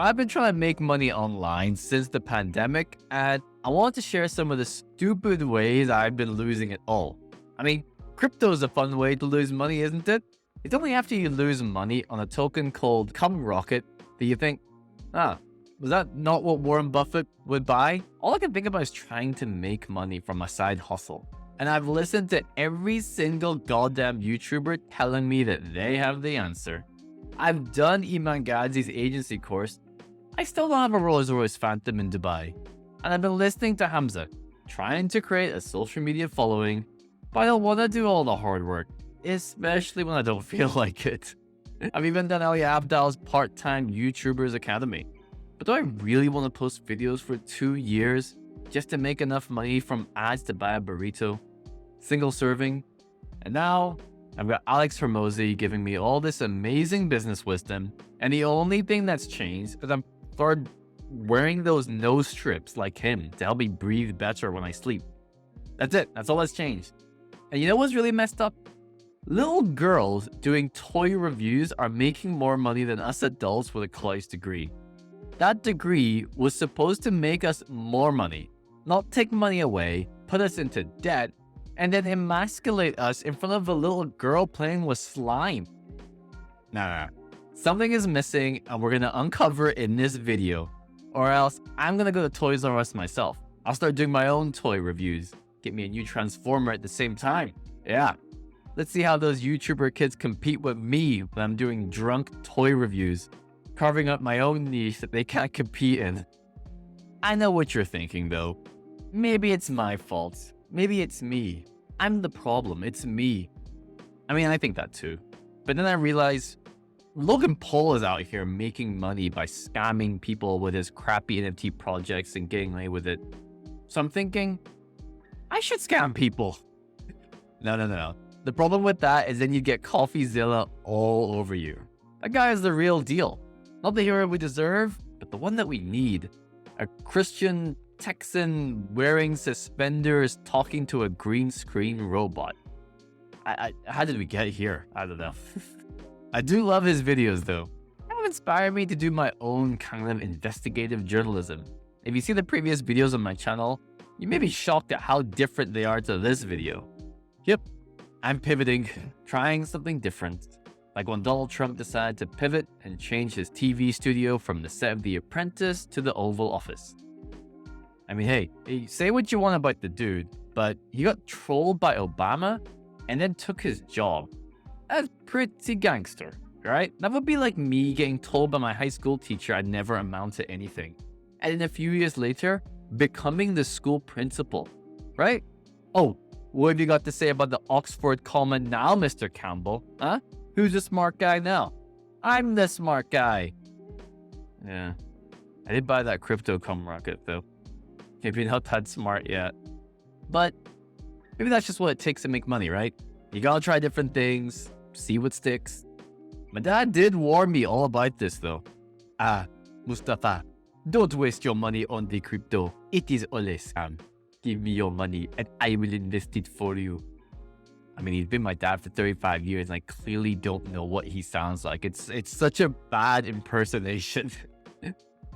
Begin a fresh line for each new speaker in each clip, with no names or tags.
I've been trying to make money online since the pandemic, and I want to share some of the stupid ways I've been losing it all. I mean, crypto is a fun way to lose money, isn't it? It's only after you lose money on a token called Come Rocket that you think, was that not what Warren Buffett would buy? All I can think about is trying to make money from a side hustle. And I've listened to every single goddamn YouTuber telling me that they have the answer. I've done Iman Gadzhi's agency course. I still don't have a Rolls-Royce Phantom in Dubai. And I've been listening to Hamza, trying to create a social media following, but I don't want to do all the hard work, especially when I don't feel like it. I've even done Ali Abdal's part-time YouTubers Academy. But do I really want to post videos for 2 years just to make enough money from ads to buy a burrito? Single serving? And now I've got Alex Hormozi giving me all this amazing business wisdom, and the only thing that's changed is I'm started wearing those nose strips like him to help me breathe better when I sleep. That's it. That's all that's changed. And you know what's really messed up? Little girls doing toy reviews are making more money than us adults with a college degree. That degree was supposed to make us more money, not take money away, put us into debt, and then emasculate us in front of a little girl playing with slime. Nah. Something is missing, and we're gonna uncover it in this video. Or else, I'm gonna go to Toys R Us myself. I'll start doing my own toy reviews. Get me a new Transformer at the same time. Yeah. Let's see how those YouTuber kids compete with me when I'm doing drunk toy reviews, carving up my own niche that they can't compete in. I know what you're thinking though. Maybe it's my fault. Maybe it's me. I'm the problem. It's me. I mean, I think that too. But then I realize Logan Paul is out here making money by scamming people with his crappy NFT projects and getting away with it. So I'm thinking, I should scam people. No. The problem with that is then you get CoffeeZilla all over you. That guy is the real deal. Not the hero we deserve, but the one that we need. A Christian Texan wearing suspenders talking to a green screen robot. How did we get here? I don't know. I do love his videos though. They have inspired me to do my own kind of investigative journalism. If you see the previous videos on my channel, you may be shocked at how different they are to this video. Yep, I'm pivoting, trying something different. Like when Donald Trump decided to pivot and change his TV studio from the set of The Apprentice to the Oval Office. I mean, hey, say what you want about the dude, but he got trolled by Obama and then took his job. That's pretty gangster, right? That would be like me getting told by my high school teacher I'd never amount to anything. And then a few years later, becoming the school principal, right? Oh, what have you got to say about the Oxford comment now, Mr. Campbell? Huh? Who's the smart guy now? I'm the smart guy. Yeah, I did buy that crypto cum rocket though. Maybe not that smart yet. But maybe that's just what it takes to make money, right? You gotta try different things, see what sticks. My dad did warn me all about this though. Mustafa, don't waste your money on the crypto. It is all a scam. Give me your money and I will invest it for you. I mean, he's been my dad for 35 years and I clearly don't know what he sounds like. It's such a bad impersonation.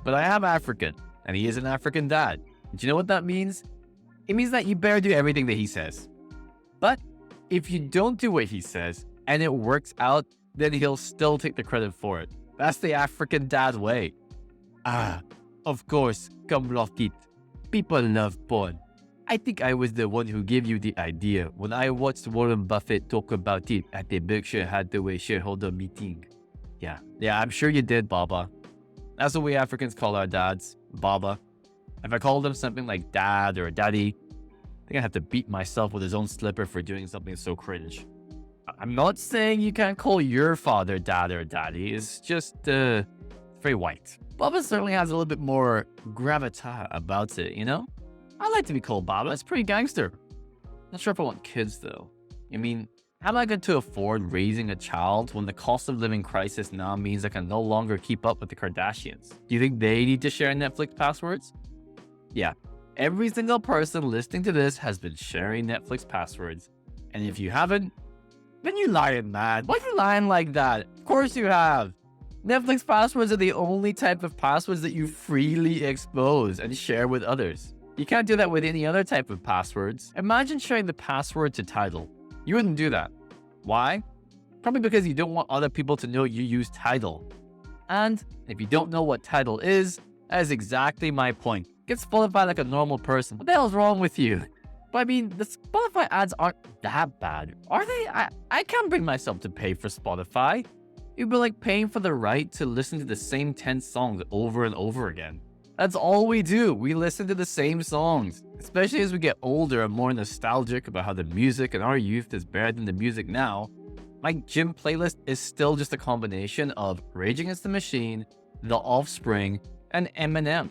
But I am African and he is an African dad. Do you know what that means? It means that you better do everything that he says. But if you don't do what he says and it works out, then he'll still take the credit for it. That's the African dad way. Of course, come rock it. People love porn. I think I was the one who gave you the idea when I watched Warren Buffett talk about it at the Berkshire Hathaway shareholder meeting. Yeah, I'm sure you did, Baba. That's what we Africans call our dads, Baba. If I called him something like dad or daddy, I think I have to beat myself with his own slipper for doing something so cringe. I'm not saying you can't call your father dad or daddy. It's just very white. Baba certainly has a little bit more gravitas about it, you know? I like to be called Baba. It's pretty gangster. Not sure if I want kids though. I mean, how am I going to afford raising a child when the cost of living crisis now means I can no longer keep up with the Kardashians? Do you think they need to share Netflix passwords? Yeah, every single person listening to this has been sharing Netflix passwords. And if you haven't, then you're lying, man. Why are you lying like that? Of course you have. Netflix passwords are the only type of passwords that you freely expose and share with others. You can't do that with any other type of passwords. Imagine sharing the password to Tidal. You wouldn't do that. Why? Probably because you don't want other people to know you use Tidal. And if you don't know what Tidal is, that is exactly my point. Get Spotify like a normal person. What the hell's wrong with you? But I mean, the Spotify ads aren't that bad, are they? I can't bring myself to pay for Spotify. It'd be like paying for the right to listen to the same 10 songs over and over again. That's all we do. We listen to the same songs. Especially as we get older and more nostalgic about how the music in our youth is better than the music now. My gym playlist is still just a combination of Rage Against the Machine, The Offspring, and Eminem.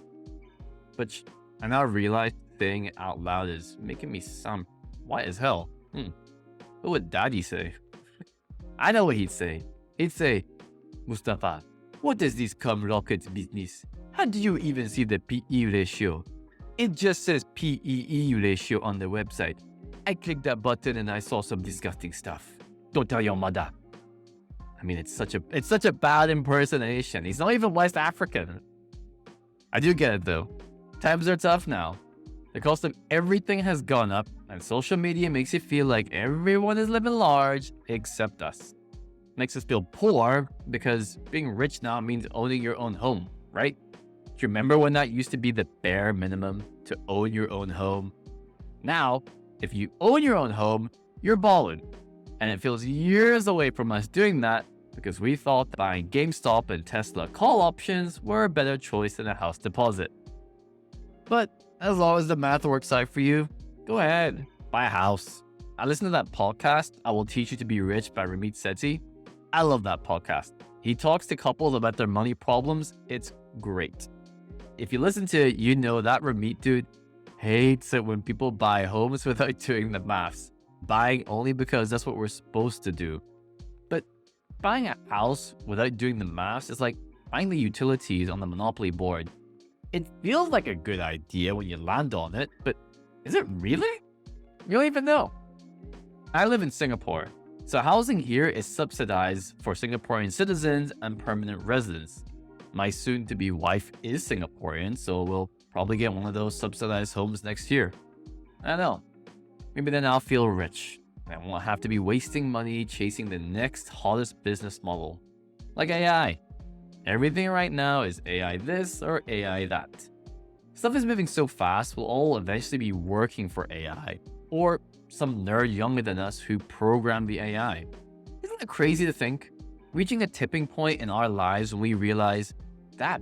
Which I now realize saying it out loud is making me sound white as hell. What would Daddy say? I know what he'd say. He'd say, Mustafa, what is this cum rocket business? How do you even see the PE ratio? It just says PEE ratio on the website. I clicked that button and I saw some disgusting stuff. Don't tell your mother. I mean, it's such a bad impersonation. He's not even West African. I do get it though. Times are tough now. The cost of everything has gone up, and social media makes you feel like everyone is living large except us. Makes us feel poor because being rich now means owning your own home, right? Do you remember when that used to be the bare minimum to own your own home? Now, if you own your own home, you're balling. And it feels years away from us doing that because we thought that buying GameStop and Tesla call options were a better choice than a house deposit. But as long as the math works out for you, go ahead, buy a house. I listened to that podcast, I Will Teach You to Be Rich by Ramit Sethi. I love that podcast. He talks to couples about their money problems. It's great. If you listen to it, you know that Ramit dude hates it when people buy homes without doing the maths. Buying only because that's what we're supposed to do. But buying a house without doing the maths is like buying the utilities on the Monopoly board. It feels like a good idea when you land on it, but is it really? You don't even know. I live in Singapore, so housing here is subsidized for Singaporean citizens and permanent residents. My soon-to-be wife is Singaporean, so we'll probably get one of those subsidized homes next year. I don't know. Maybe then I'll feel rich. I won't have to be wasting money chasing the next hottest business model. Like AI. Everything right now is AI this or AI that. Stuff is moving so fast, we'll all eventually be working for AI. Or some nerd younger than us who programmed the AI. Isn't that crazy to think? Reaching a tipping point in our lives when we realize that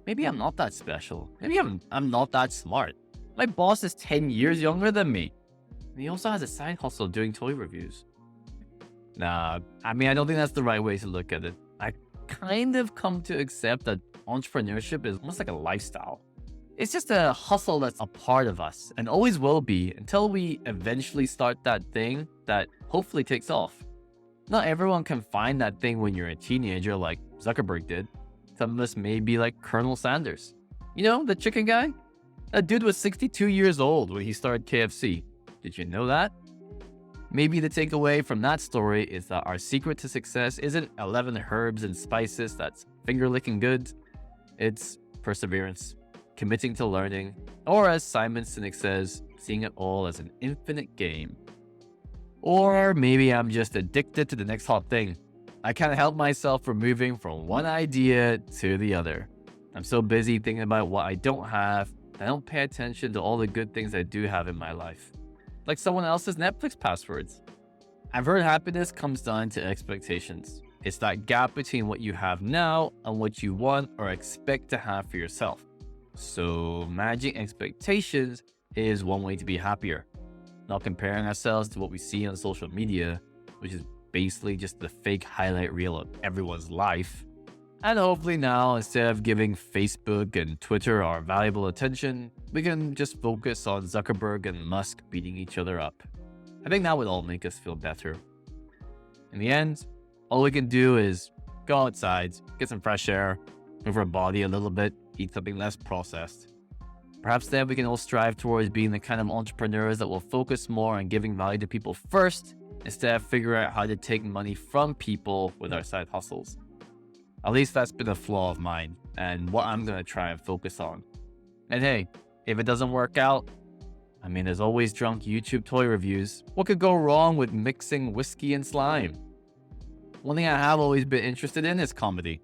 maybe I'm not that special. Maybe I'm not that smart. My boss is 10 years younger than me. And he also has a side hustle doing toy reviews. Nah, I mean, I don't think that's the right way to look at it. I kind of come to accept that entrepreneurship is almost like a lifestyle. It's just a hustle that's a part of us and always will be until we eventually start that thing that hopefully takes off. Not everyone can find that thing when you're a teenager like Zuckerberg did. Some of us may be like Colonel Sanders. You know, the chicken guy? That dude was 62 years old when he started KFC. Did you know that? Maybe the takeaway from that story is that our secret to success isn't 11 herbs and spices that's finger-licking good. It's perseverance, committing to learning, or as Simon Sinek says, seeing it all as an infinite game. Or maybe I'm just addicted to the next hot thing. I can't help myself from moving from one idea to the other. I'm so busy thinking about what I don't have, I don't pay attention to all the good things I do have in my life. Like someone else's Netflix passwords. I've heard happiness comes down to expectations. It's that gap between what you have now and what you want or expect to have for yourself. So managing expectations is one way to be happier. Not comparing ourselves to what we see on social media, which is basically just the fake highlight reel of everyone's life. And hopefully now, instead of giving Facebook and Twitter our valuable attention, we can just focus on Zuckerberg and Musk beating each other up. I think that would all make us feel better. In the end, all we can do is go outside, get some fresh air, move our body a little bit, eat something less processed. Perhaps then we can all strive towards being the kind of entrepreneurs that will focus more on giving value to people first, instead of figuring out how to take money from people with our side hustles. At least that's been a flaw of mine and what I'm going to try and focus on. And hey, if it doesn't work out, I mean, there's always drunk YouTube toy reviews. What could go wrong with mixing whiskey and slime? One thing I have always been interested in is comedy.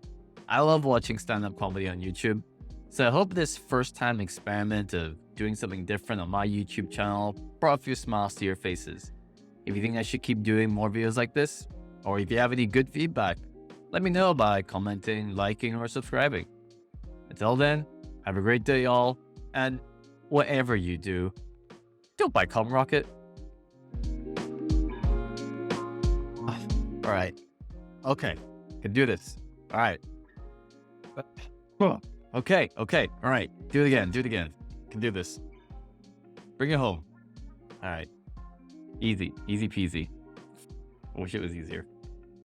I love watching stand-up comedy on YouTube. So I hope this first-time experiment of doing something different on my YouTube channel brought a few smiles to your faces. If you think I should keep doing more videos like this, or if you have any good feedback, let me know by commenting, liking, or subscribing. Until then, have a great day, y'all, and whatever you do, don't buy cum rocket. All right. Okay. Can do this. All right. Okay. All right. Do it again. Can do this. Bring it home. All right. Easy peasy. I wish it was easier.